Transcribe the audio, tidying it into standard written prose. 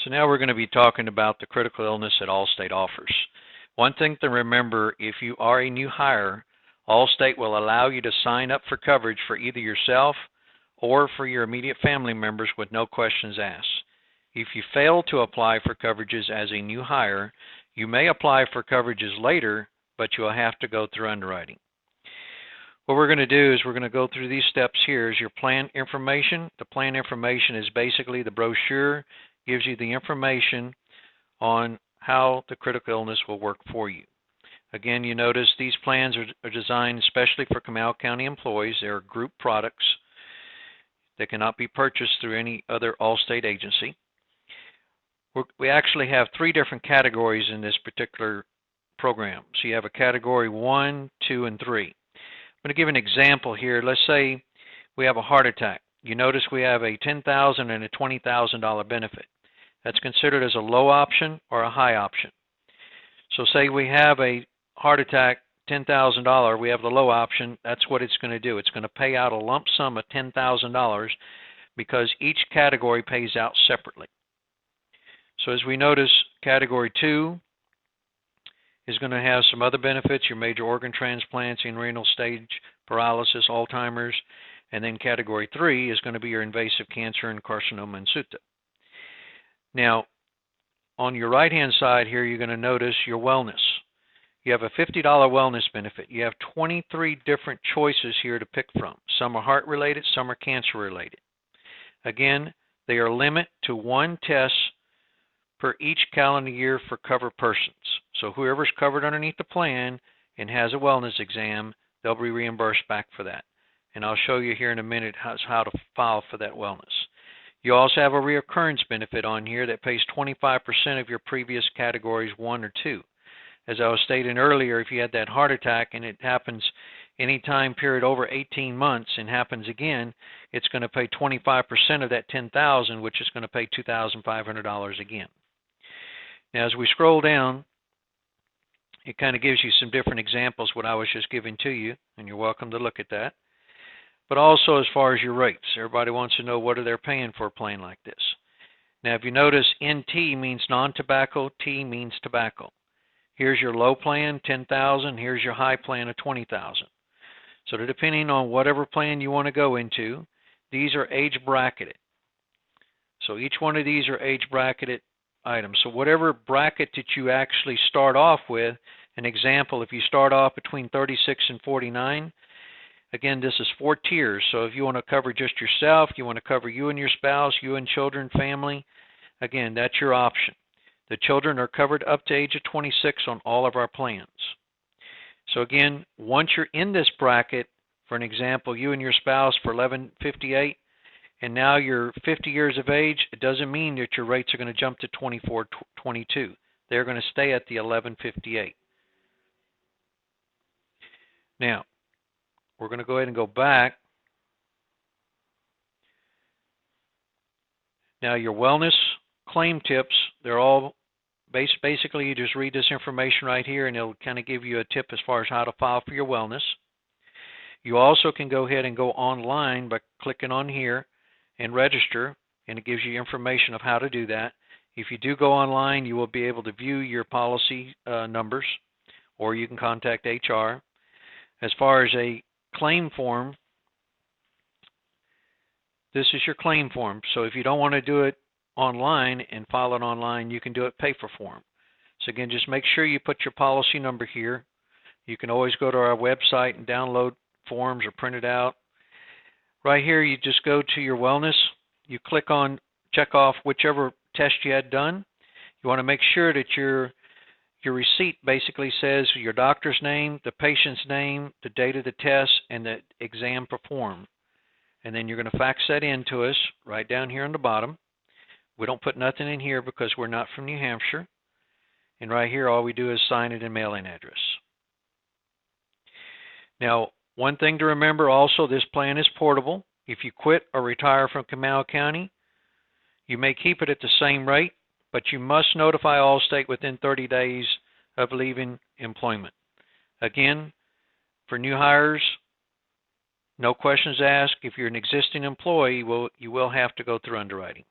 So now we're going to be talking about the critical illness that Allstate offers. One thing to remember, if you are a new hire, Allstate will allow you to sign up for coverage for either yourself or for your immediate family members with no questions asked. If you fail to apply for coverages as a new hire, you may apply for coverages later, but you'll have to go through underwriting. What we're going to do is we're going to go through these steps here. Is your plan information. The plan information is basically the brochure, gives you the information on how the critical illness will work for you. Again, you notice these plans are designed especially for Comal County employees. They are group products that cannot be purchased through any other Allstate agency. We actually have three different categories in this particular program. So you have a category 1, 2, and 3. I'm going to give an example here. Let's say we have a heart attack. You notice we have a $10,000 and a $20,000 benefit. That's considered as a low option or a high option. So say we have a heart attack, $10,000, we have the low option. That's what it's going to do. It's going to pay out a lump sum of $10,000 because each category pays out separately. So as we notice, category 2 is going to have some other benefits, your major organ transplants, renal stage paralysis, Alzheimer's, and then category 3 is going to be your invasive cancer and carcinoma in situ. Now, on your right-hand side here, you're going to notice your wellness. You have a $50 wellness benefit. You have 23 different choices here to pick from. Some are heart-related, some are cancer-related. Again, they are limited to one test per each calendar year for covered persons. So whoever's covered underneath the plan and has a wellness exam, they'll be reimbursed back for that. And I'll show you here in a minute how to file for that wellness. You also have a reoccurrence benefit on here that pays 25% of your previous categories 1 or 2. As I was stating earlier, if you had that heart attack and it happens any time period over 18 months and happens again, it's going to pay 25% of that $10,000, which is going to pay $2,500 again. Now, as we scroll down, it kind of gives you some different examples what I was just giving to you, and you're welcome to look at that. But also as far as your rates, everybody wants to know what are they paying for a plan like this. Now, if you notice, NT means non-tobacco, T means tobacco. Here's your low plan, $10,000. Here's your high plan of $20,000. So depending on whatever plan you want to go into, these are age bracketed. So each one of these are age bracketed items. So whatever bracket that you actually start off with, an example, if you start off between 36 and 49, again, this is 4 tiers. So if you want to cover just yourself, you want to cover you and your spouse, you and children, family, again, that's your option. The children are covered up to age of 26 on all of our plans. So again, once you're in this bracket, for an example, you and your spouse for $11.58, and now you're 50 years of age, it doesn't mean that your rates are going to jump to $24.22. They're going to stay at the $11.58. Now, we're going to go ahead and go back. Now, your wellness claim tips, they're all basically you just read this information right here and it'll kind of give you a tip as far as how to file for your wellness. You also can go ahead and go online by clicking on here and register, and it gives you information of how to do that. If you do go online, you will be able to view your policy numbers, or you can contact HR. As far as a claim form, this is your claim form. So if you don't want to do it online and file it online, you can do it paper form. So again, just make sure you put your policy number here. You can always go to our website and download forms or print it out. Right here, you just go to your wellness. You click on check off whichever test you had done. You want to make sure that your receipt basically says your doctor's name, the patient's name, the date of the test, and the exam performed. And then you're going to fax that in to us right down here on the bottom. We don't put nothing in here because we're not from New Hampshire. And right here, all we do is sign it and mailing address. Now, one thing to remember also, this plan is portable. If you quit or retire from Comal County, you may keep it at the same rate, but you must notify Allstate within 30 days of leaving employment. Again, for new hires, no questions asked. If you're an existing employee, you will have to go through underwriting.